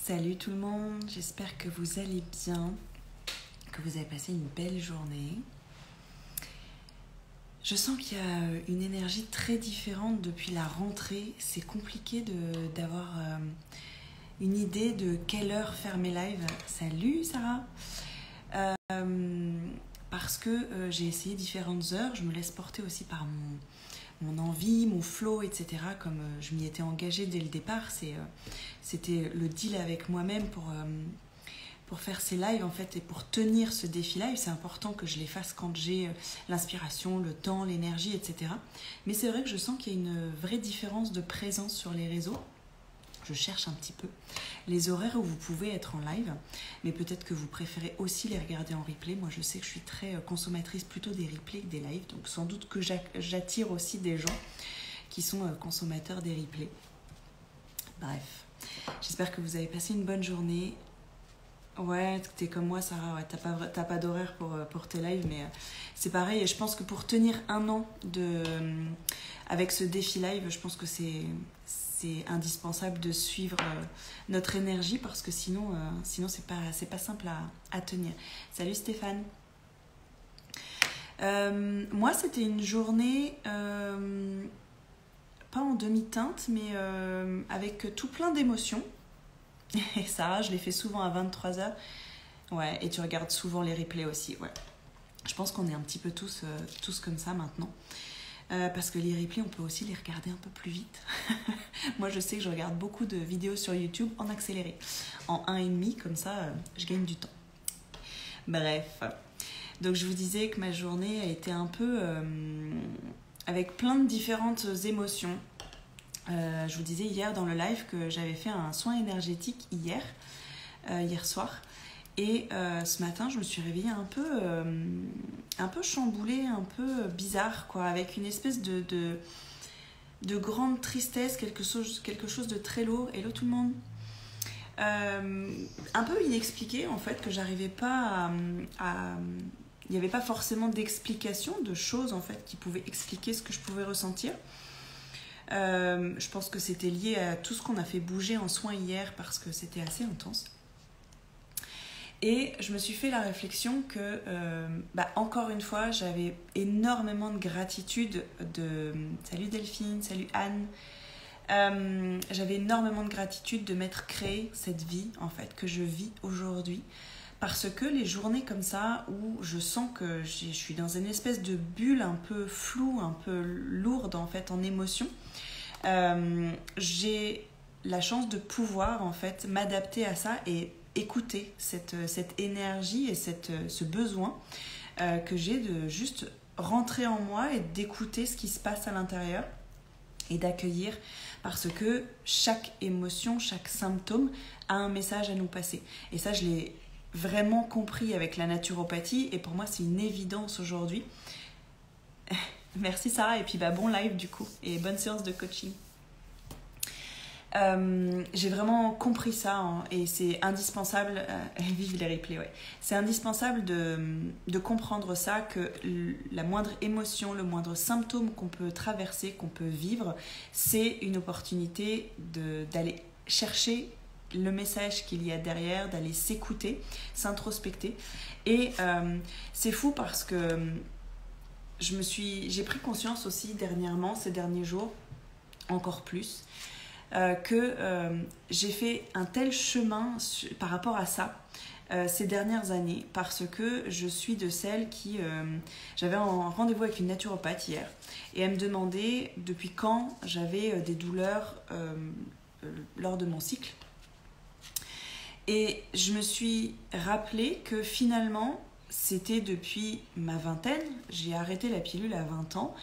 Salut tout le monde, j'espère que vous allez bien, que vous avez passé une belle journée. Je sens qu'il y a une énergie très différente depuis la rentrée. C'est compliqué d'avoir une idée de quelle heure faire mes lives. Salut Sarah. Parce que j'ai essayé différentes heures, je me laisse porter aussi par mon envie, mon flow, etc. Comme je m'y étais engagée dès le départ, c'était le deal avec moi-même pour faire ces lives en fait, et pour tenir ce défi live. C'est important que je les fasse quand j'ai l'inspiration, le temps, l'énergie, etc. Mais c'est vrai que je sens qu'il y a une vraie différence de présence sur les réseaux. Je cherche un petit peu les horaires où vous pouvez être en live, mais peut-être que vous préférez aussi les regarder en replay. Moi, je sais que je suis très consommatrice plutôt des replays que des lives, donc sans doute que j'attire aussi des gens qui sont consommateurs des replays. Bref, j'espère que vous avez passé une bonne journée. Ouais, t'es comme moi, Sarah, ouais, t'as pas d'horaire pour tes lives, mais c'est pareil. Et je pense que pour tenir un an avec ce défi live, je pense que c'est indispensable de suivre notre énergie, parce que sinon c'est pas simple à tenir. Salut Stéphane. Moi, c'était une journée pas en demi-teinte, mais avec tout plein d'émotions. Et Sarah, je les fais souvent à 23h. Ouais, et tu regardes souvent les replays aussi, ouais. Je pense qu'on est un petit peu tous comme ça maintenant. Parce que les replays, on peut aussi les regarder un peu plus vite. Moi, je sais que je regarde beaucoup de vidéos sur YouTube en accéléré. En 1,5, comme ça, je gagne du temps. Bref. Donc, je vous disais que ma journée a été un peu avec plein de différentes émotions. Je vous disais hier dans le live que j'avais fait un soin énergétique hier soir. Et ce matin, je me suis réveillée un peu chamboulée, un peu bizarre, quoi, avec une espèce de grande tristesse, quelque chose de très lourd. Hello tout le monde. Un peu inexpliqué, en fait, que j'arrivais pas il n'y avait pas forcément d'explication, de choses, en fait, qui pouvaient expliquer ce que je pouvais ressentir. Je pense que c'était lié à tout ce qu'on a fait bouger en soins hier, parce que c'était assez intense. Et je me suis fait la réflexion que, encore une fois, j'avais énormément de gratitude Salut Delphine, salut Anne. J'avais énormément de gratitude de m'être créé cette vie, en fait, que je vis aujourd'hui. Parce que les journées comme ça, où je sens que je suis dans une espèce de bulle un peu floue, un peu lourde, en fait, en émotion, j'ai la chance de pouvoir, en fait, m'adapter à ça et écouter cette énergie et ce besoin que j'ai de juste rentrer en moi et d'écouter ce qui se passe à l'intérieur et d'accueillir, parce que chaque émotion, chaque symptôme a un message à nous passer. Et ça, je l'ai vraiment compris avec la naturopathie, et pour moi, c'est une évidence aujourd'hui. Merci Sarah, et puis bon live du coup, et bonne séance de coaching. J'ai vraiment compris ça, hein, et c'est indispensable, vive les replays, ouais. C'est indispensable de comprendre ça, que la moindre émotion, le moindre symptôme qu'on peut traverser, qu'on peut vivre, c'est une opportunité d'aller chercher le message qu'il y a derrière, d'aller s'écouter, s'introspecter. Et c'est fou parce que j'ai pris conscience aussi dernièrement, ces derniers jours, encore plus, que j'ai fait un tel chemin par rapport à ça ces dernières années, parce que je suis de celles qui... j'avais un rendez-vous avec une naturopathe hier, et elle me demandait depuis quand j'avais des douleurs lors de mon cycle. Et je me suis rappelé que finalement, c'était depuis ma vingtaine, j'ai arrêté la pilule à 20 ans,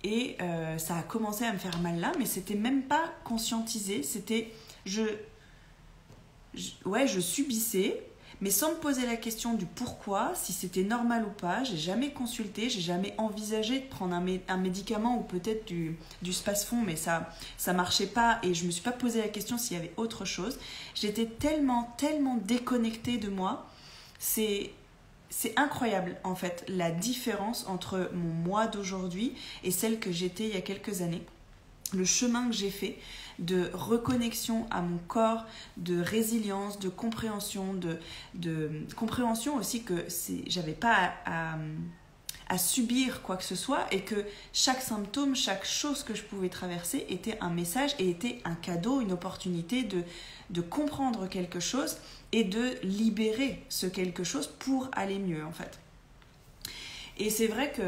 et ça a commencé à me faire mal là, mais c'était même pas conscientisé, c'était... Je subissais, mais sans me poser la question du pourquoi, si c'était normal ou pas. J'ai jamais consulté, j'ai jamais envisagé de prendre un médicament, ou peut-être du Spasfon, mais ça marchait pas, et je me suis pas posé la question s'il y avait autre chose. J'étais tellement déconnectée de moi. C'est incroyable, en fait, la différence entre mon moi d'aujourd'hui et celle que j'étais il y a quelques années. le chemin que j'ai fait de reconnexion à mon corps, de résilience, de compréhension, de compréhension aussi que j'avais pas à subir quoi que ce soit et que chaque symptôme, chaque chose que je pouvais traverser était un message et était un cadeau, une opportunité de comprendre quelque chose et de libérer ce quelque chose pour aller mieux en fait. Et c'est vrai que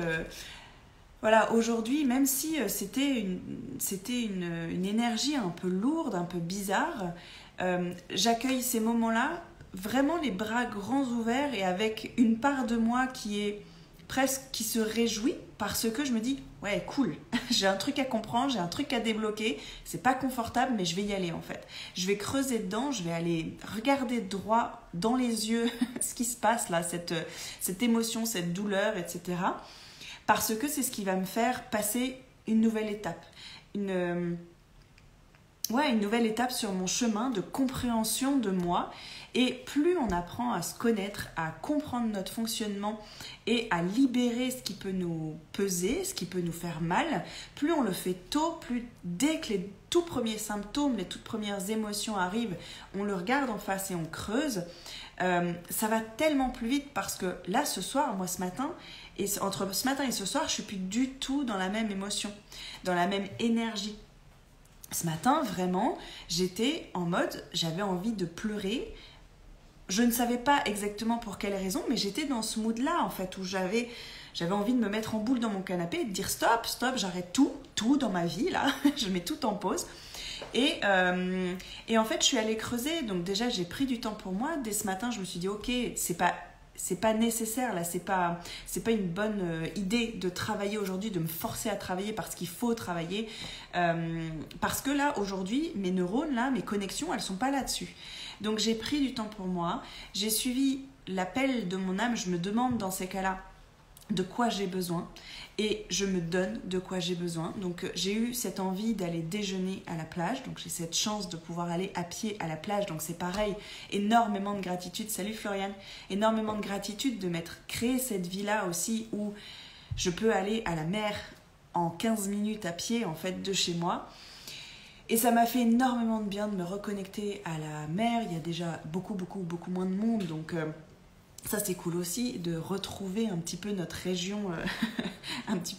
voilà, aujourd'hui, même si c'était une énergie un peu lourde, un peu bizarre, j'accueille ces moments-là vraiment les bras grands ouverts et avec une part de moi qui se réjouit parce que je me dis ouais cool, j'ai un truc à comprendre, j'ai un truc à débloquer, c'est pas confortable mais je vais y aller en fait. Je vais creuser dedans, je vais aller regarder droit dans les yeux ce qui se passe là, cette émotion, cette douleur, etc. Parce que c'est ce qui va me faire passer une nouvelle étape. Une nouvelle étape sur mon chemin de compréhension de moi. Et plus on apprend à se connaître, à comprendre notre fonctionnement et à libérer ce qui peut nous peser, ce qui peut nous faire mal, plus on le fait tôt, plus dès que les tout premiers symptômes, les toutes premières émotions arrivent, on le regarde en face et on creuse. Ça va tellement plus vite parce que là, ce soir, moi ce matin, et entre ce matin et ce soir, je suis plus du tout dans la même émotion, dans la même énergie. Ce matin, vraiment, j'étais en mode, j'avais envie de pleurer. Je ne savais pas exactement pour quelle raison, mais j'étais dans ce mood-là, en fait, où j'avais envie de me mettre en boule dans mon canapé et de dire stop, j'arrête tout dans ma vie, là, je mets tout en pause. Et en fait, je suis allée creuser, donc déjà, j'ai pris du temps pour moi. Dès ce matin, je me suis dit, ok, c'est pas nécessaire là, c'est pas une bonne idée de travailler aujourd'hui, de me forcer à travailler parce qu'il faut travailler, parce que là aujourd'hui mes neurones là, mes connexions, elles sont pas là-dessus. Donc j'ai pris du temps pour moi, j'ai suivi l'appel de mon âme. Je me demande dans ces cas-là de quoi j'ai besoin et je me donne de quoi j'ai besoin. Donc j'ai eu cette envie d'aller déjeuner à la plage, donc j'ai cette chance de pouvoir aller à pied à la plage, donc c'est pareil, énormément de gratitude. Salut Floriane, énormément de gratitude de m'être créé cette vie-là aussi où je peux aller à la mer en 15 minutes à pied en fait de chez moi. Et ça m'a fait énormément de bien de me reconnecter à la mer. Il y a déjà beaucoup moins de monde, donc ça c'est cool aussi de retrouver un petit peu notre région un petit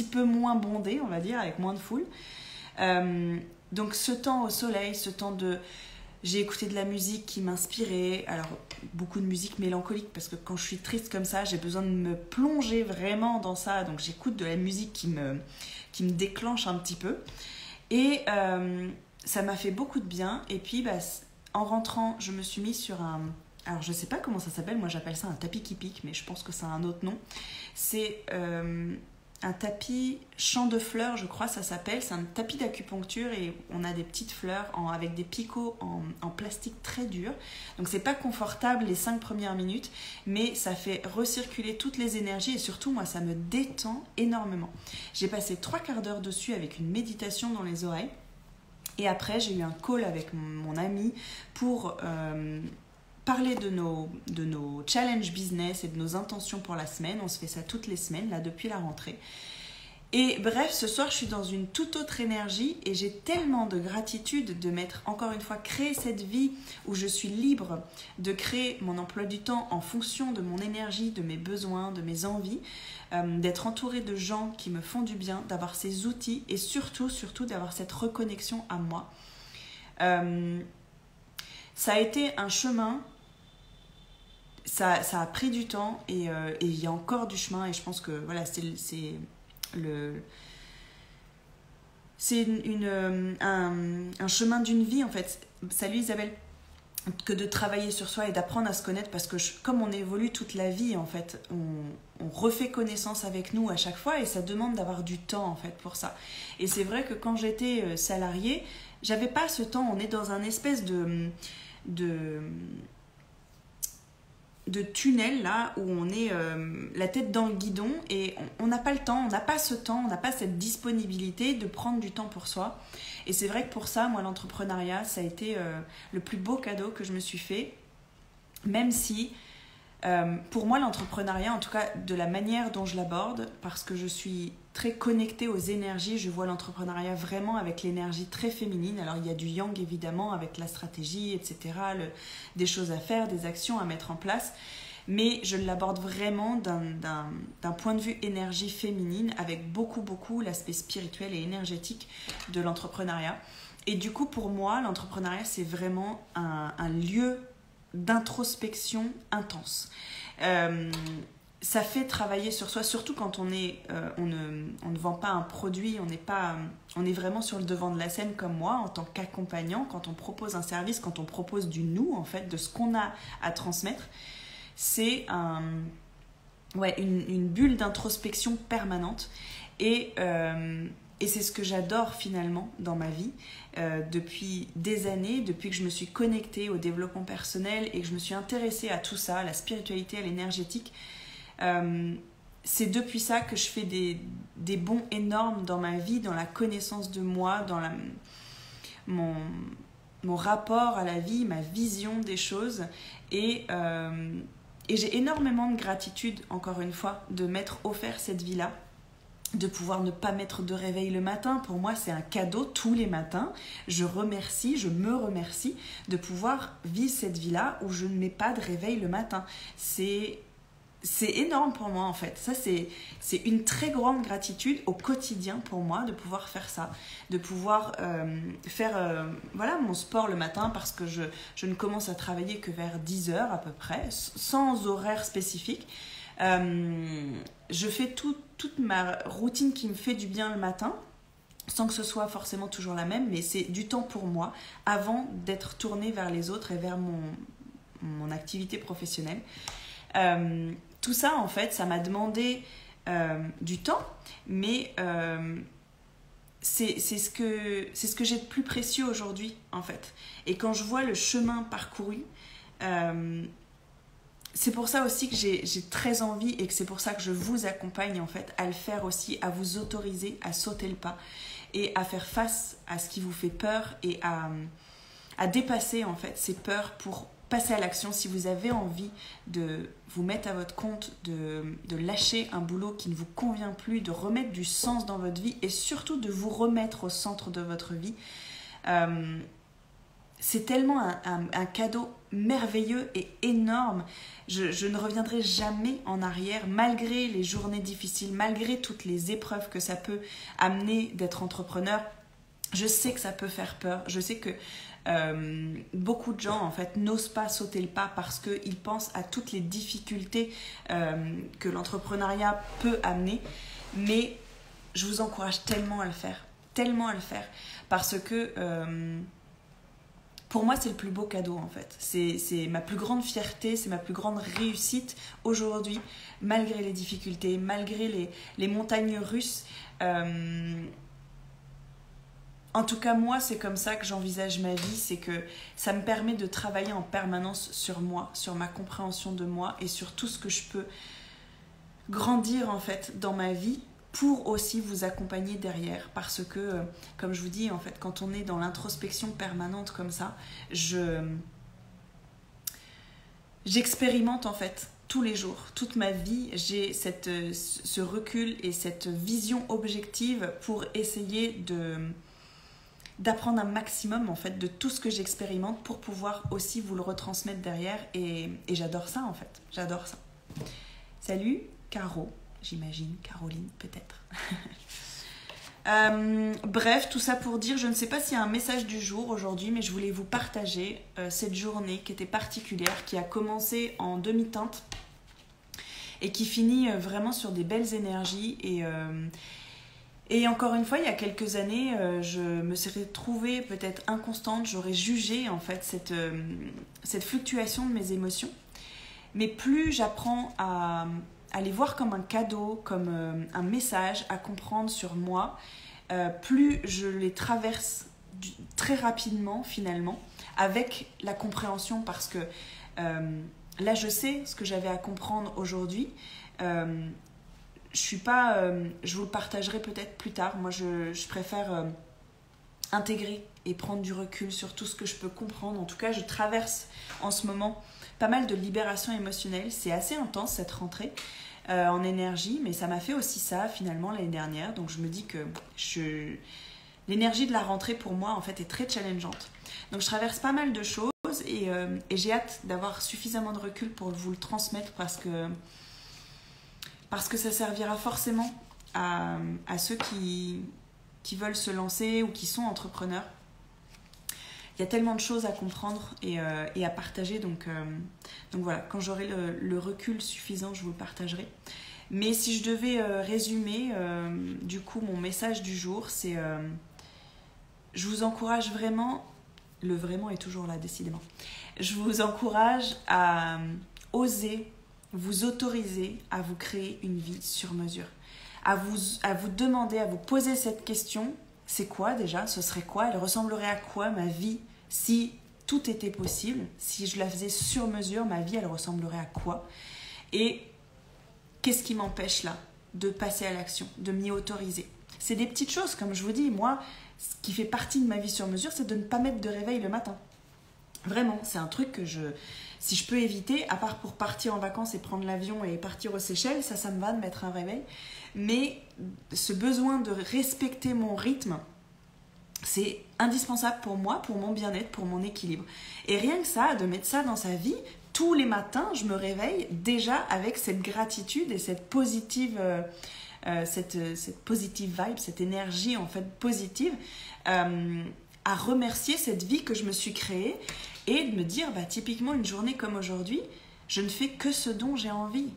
peu moins bondée, on va dire, avec moins de foule. Donc ce temps au soleil, ce temps de... J'ai écouté de la musique qui m'inspirait, alors beaucoup de musique mélancolique parce que quand je suis triste comme ça, j'ai besoin de me plonger vraiment dans ça, donc j'écoute de la musique qui me déclenche un petit peu. Et ça m'a fait beaucoup de bien. Et puis en rentrant, je me suis mise sur alors je sais pas comment ça s'appelle, moi j'appelle ça un tapis qui pique, mais je pense que c'est un autre nom. C'est un tapis champ de fleurs, je crois ça s'appelle. C'est un tapis d'acupuncture et on a des petites fleurs avec des picots en plastique très dur. Donc c'est pas confortable les 5 premières minutes, mais ça fait recirculer toutes les énergies et surtout moi ça me détend énormément. J'ai passé 3/4 d'heure dessus avec une méditation dans les oreilles. Et après j'ai eu un call avec mon ami pour parler de nos challenges business et de nos intentions pour la semaine. On se fait ça toutes les semaines, là, depuis la rentrée. Et bref, ce soir, je suis dans une toute autre énergie et j'ai tellement de gratitude de m'être, encore une fois, créé cette vie où je suis libre de créer mon emploi du temps en fonction de mon énergie, de mes besoins, de mes envies, d'être entourée de gens qui me font du bien, d'avoir ces outils et surtout d'avoir cette reconnexion à moi. Ça a été un chemin. Ça a pris du temps et il y a encore du chemin et je pense que voilà, c'est un chemin d'une vie en fait. Salut Isabelle. Que de travailler sur soi et d'apprendre à se connaître parce que comme on évolue toute la vie en fait, on refait connaissance avec nous à chaque fois et ça demande d'avoir du temps en fait pour ça. Et c'est vrai que quand j'étais salariée, j'avais pas ce temps. On est dans un espèce de tunnel là où on est la tête dans le guidon et on n'a pas le temps, on n'a pas ce temps, on n'a pas cette disponibilité de prendre du temps pour soi. Et c'est vrai que pour ça, moi l'entrepreneuriat, ça a été le plus beau cadeau que je me suis fait, même si Pour moi, l'entrepreneuriat, en tout cas de la manière dont je l'aborde, parce que je suis très connectée aux énergies, je vois l'entrepreneuriat vraiment avec l'énergie très féminine. Alors il y a du yang évidemment, avec la stratégie, etc., des choses à faire, des actions à mettre en place, mais je l'aborde vraiment d'un point de vue énergie féminine, avec beaucoup l'aspect spirituel et énergétique de l'entrepreneuriat. Et du coup, pour moi, l'entrepreneuriat, c'est vraiment un lieu d'introspection intense. Ça fait travailler sur soi, surtout quand on ne vend pas un produit, on est vraiment sur le devant de la scène comme moi, en tant qu'accompagnant, quand on propose un service, quand on propose du nous, en fait, de ce qu'on a à transmettre. C'est une bulle d'introspection permanente. Et c'est ce que j'adore finalement dans ma vie depuis des années, depuis que je me suis connectée au développement personnel et que je me suis intéressée à tout ça, à la spiritualité, à l'énergétique. C'est depuis ça que je fais des bonds énormes dans ma vie, dans la connaissance de moi, dans mon rapport à la vie, ma vision des choses. Et j'ai énormément de gratitude, encore une fois, de m'être offert cette vie-là, de pouvoir ne pas mettre de réveil le matin. Pour moi, c'est un cadeau tous les matins. Je me remercie de pouvoir vivre cette vie-là où je ne mets pas de réveil le matin. C'est énorme pour moi, en fait. Ça, c'est une très grande gratitude au quotidien pour moi de pouvoir faire ça, de pouvoir faire mon sport le matin, parce que je ne commence à travailler que vers 10h à peu près, sans horaire spécifique. Je fais toute ma routine qui me fait du bien le matin, sans que ce soit forcément toujours la même, mais c'est du temps pour moi avant d'être tournée vers les autres et vers mon activité professionnelle. Tout ça, en fait, ça m'a demandé du temps, mais c'est ce que j'ai de plus précieux aujourd'hui, en fait. Et quand je vois le chemin parcouru, c'est pour ça aussi que j'ai très envie, et que c'est pour ça que je vous accompagne, en fait, à le faire aussi, à vous autoriser à sauter le pas et à faire face à ce qui vous fait peur et à dépasser, en fait, ces peurs pour passer à l'action. Si vous avez envie de vous mettre à votre compte, de lâcher un boulot qui ne vous convient plus, de remettre du sens dans votre vie et surtout de vous remettre au centre de votre vie, c'est tellement un cadeau merveilleux et énorme. Je ne reviendrai jamais en arrière, malgré les journées difficiles, malgré toutes les épreuves que ça peut amener d'être entrepreneur. Je sais que ça peut faire peur. Je sais que beaucoup de gens, en fait, n'osent pas sauter le pas parce qu'ils pensent à toutes les difficultés que l'entrepreneuriat peut amener. Mais je vous encourage tellement à le faire, parce que pour moi, c'est le plus beau cadeau, en fait. C'est ma plus grande fierté, c'est ma plus grande réussite aujourd'hui, malgré les difficultés, malgré les montagnes russes. En tout cas, moi, c'est comme ça que j'envisage ma vie, c'est que ça me permet de travailler en permanence sur moi, sur ma compréhension de moi et sur tout ce que je peux grandir, en fait, dans ma vie, pour aussi vous accompagner derrière. Parce que, comme je vous dis, en fait, quand on est dans l'introspection permanente comme ça, j'expérimente, en fait, tous les jours, toute ma vie, j'ai ce recul et cette vision objective pour essayer d'apprendre un maximum, en fait, de tout ce que j'expérimente pour pouvoir aussi vous le retransmettre derrière. Et j'adore ça, en fait. J'adore ça. Salut, Caro. J'imagine, Caroline, peut-être. Bref, tout ça pour dire, je ne sais pas s'il y a un message du jour aujourd'hui, mais je voulais vous partager cette journée qui était particulière, qui a commencé en demi-teinte et qui finit vraiment sur des belles énergies. Et encore une fois, il y a quelques années, je me serais trouvée peut-être inconstante, j'aurais jugé, en fait, cette fluctuation de mes émotions. Mais plus j'apprends à les voir comme un cadeau, comme un message à comprendre sur moi, plus je les traverse très rapidement, finalement, avec la compréhension, parce que là, je sais ce que j'avais à comprendre aujourd'hui. Je vous le partagerai peut-être plus tard. Moi, je préfère intégrer et prendre du recul sur tout ce que je peux comprendre. En tout cas, je traverse en ce moment pas mal de libération émotionnelle. C'est assez intense cette rentrée en énergie, mais ça m'a fait aussi ça finalement l'année dernière. Donc je me dis que l'énergie de la rentrée pour moi en fait est très challengeante. Donc je traverse pas mal de choses et j'ai hâte d'avoir suffisamment de recul pour vous le transmettre parce que ça servira forcément à ceux qui veulent se lancer ou qui sont entrepreneurs. Il y a tellement de choses à comprendre et à partager, donc voilà, quand j'aurai le recul suffisant, je vous le partagerai. Mais si je devais résumer, du coup, mon message du jour, c'est je vous encourage vraiment, le vraiment est toujours là, décidément, je vous encourage à oser vous autoriser à vous créer une vie sur mesure, à vous demander, à vous poser cette question. C'est quoi déjà? Ce serait quoi? Elle ressemblerait à quoi ma vie si tout était possible? Si je la faisais sur mesure, ma vie, elle ressemblerait à quoi? Et qu'est-ce qui m'empêche là de passer à l'action, de m'y autoriser? C'est des petites choses, comme je vous dis. Moi, ce qui fait partie de ma vie sur mesure, c'est de ne pas mettre de réveil le matin. Vraiment, c'est un truc que si je peux éviter, à part pour partir en vacances et prendre l'avion et partir aux Seychelles, ça me va de mettre un réveil. Mais ce besoin de respecter mon rythme, c'est indispensable pour moi, pour mon bien-être, pour mon équilibre. Et rien que ça, de mettre ça dans sa vie, tous les matins, je me réveille déjà avec cette gratitude et cette positive vibe, cette énergie en fait positive, à remercier cette vie que je me suis créée et de me dire, typiquement une journée comme aujourd'hui, je ne fais que ce dont j'ai envie.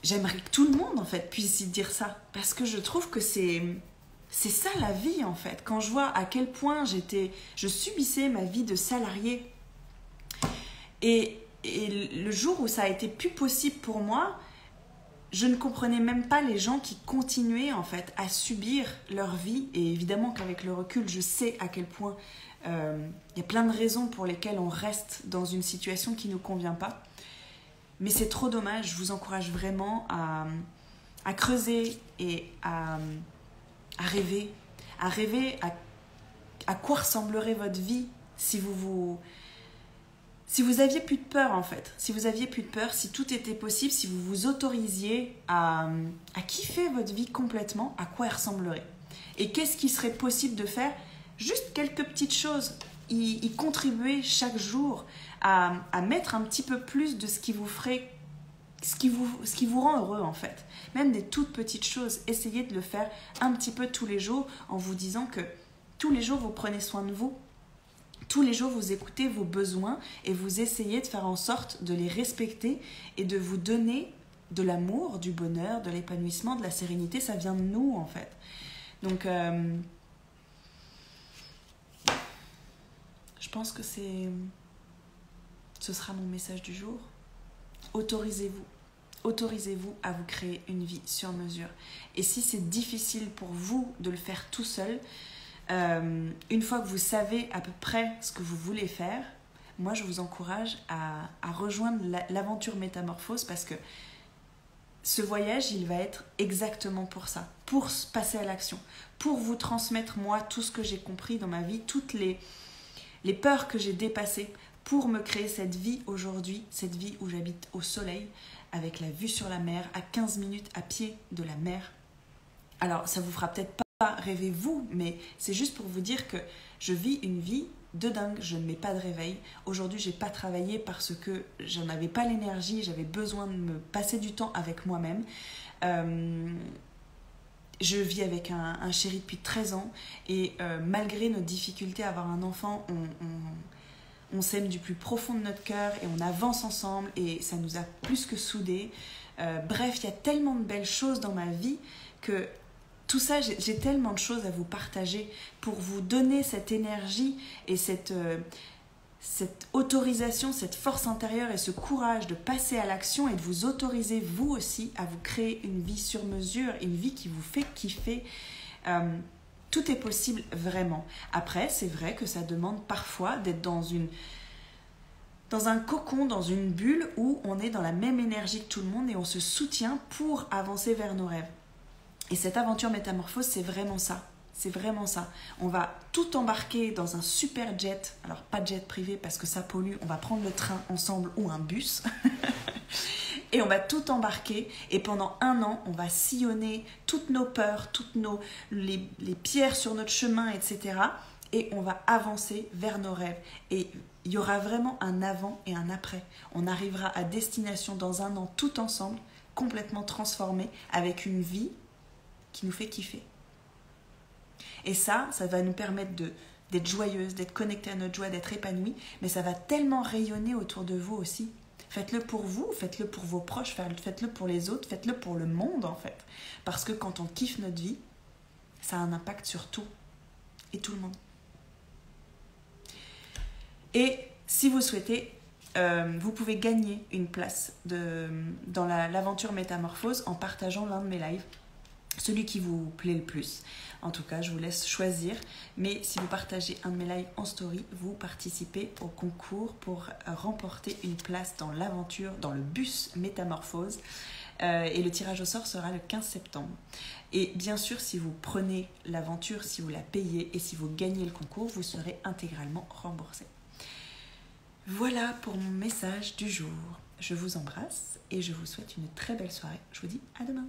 J'aimerais que tout le monde en fait puisse y dire ça, parce que je trouve que c'est ça la vie en fait. Quand je vois à quel point je subissais ma vie de salarié et le jour où ça a été plus possible pour moi, je ne comprenais même pas les gens qui continuaient en fait à subir leur vie. Et évidemment qu'avec le recul, je sais à quel point il y a plein de raisons pour lesquelles on reste dans une situation qui ne nous convient pas. Mais c'est trop dommage. Je vous encourage vraiment à creuser et à rêver. À rêver à quoi ressemblerait votre vie si vous aviez plus de peur en fait, si vous aviez plus de peur, si tout était possible, si vous vous autorisiez à kiffer votre vie complètement, à quoi elle ressemblerait? Et qu'est-ce qui serait possible de faire? Juste quelques petites choses, y contribuer chaque jour à mettre un petit peu plus de ce qui vous ferait, ce qui vous rend heureux en fait. Même des toutes petites choses, essayez de le faire un petit peu tous les jours en vous disant que tous les jours vous prenez soin de vous. Tous les jours, vous écoutez vos besoins et vous essayez de faire en sorte de les respecter et de vous donner de l'amour, du bonheur, de l'épanouissement, de la sérénité. Ça vient de nous, en fait. Donc, je pense que ce sera mon message du jour. Autorisez-vous. Autorisez-vous à vous créer une vie sur mesure. Et si c'est difficile pour vous de le faire tout seul, une fois que vous savez à peu près ce que vous voulez faire, moi je vous encourage à rejoindre l'aventure Métamorphose, parce que ce voyage il va être exactement pour ça, pour passer à l'action, pour vous transmettre moi tout ce que j'ai compris dans ma vie, toutes les peurs que j'ai dépassées, pour me créer cette vie aujourd'hui, cette vie où j'habite au soleil, avec la vue sur la mer, à 15 minutes à pied de la mer. Alors ça vous fera peut-être pas rêver vous, mais c'est juste pour vous dire que je vis une vie de dingue. Je ne mets pas de réveil. Aujourd'hui, j'ai pas travaillé parce que j'en avais pas l'énergie. J'avais besoin de me passer du temps avec moi-même. Je vis avec un chéri depuis 13 ans et malgré nos difficultés à avoir un enfant, on s'aime du plus profond de notre cœur et on avance ensemble et ça nous a plus que soudés. Bref, il y a tellement de belles choses dans ma vie que tout ça, j'ai tellement de choses à vous partager pour vous donner cette énergie et cette autorisation, cette force intérieure et ce courage de passer à l'action et de vous autoriser vous aussi à vous créer une vie sur mesure, une vie qui vous fait kiffer. Tout est possible vraiment. Après, c'est vrai que ça demande parfois d'être dans un cocon, dans une bulle où on est dans la même énergie que tout le monde et on se soutient pour avancer vers nos rêves. Et cette aventure Métamorphose, c'est vraiment ça. C'est vraiment ça. On va tout embarquer dans un super jet. Alors, pas de jet privé parce que ça pollue. On va prendre le train ensemble ou un bus. Et on va tout embarquer. Et pendant 1 an, on va sillonner toutes nos peurs, les pierres sur notre chemin, etc. Et on va avancer vers nos rêves. Et il y aura vraiment un avant et un après. On arrivera à destination dans 1 an tout ensemble, complètement transformés, avec une vie qui nous fait kiffer. Et ça va nous permettre d'être joyeuse, d'être connectée à notre joie, d'être épanouie, mais ça va tellement rayonner autour de vous aussi. Faites-le pour vous, faites-le pour vos proches, faites-le pour les autres, faites-le pour le monde en fait. Parce que quand on kiffe notre vie, ça a un impact sur tout et tout le monde. Et si vous souhaitez, vous pouvez gagner une place dans l'aventure Métamorphose en partageant l'un de mes lives. Celui qui vous plaît le plus. En tout cas, je vous laisse choisir. Mais si vous partagez un de mes lives en story, vous participez au concours pour remporter une place dans l'aventure, dans le bus Métamorphose. Et le tirage au sort sera le 15 septembre. Et bien sûr, si vous prenez l'aventure, si vous la payez et si vous gagnez le concours, vous serez intégralement remboursé. Voilà pour mon message du jour. Je vous embrasse et je vous souhaite une très belle soirée. Je vous dis à demain.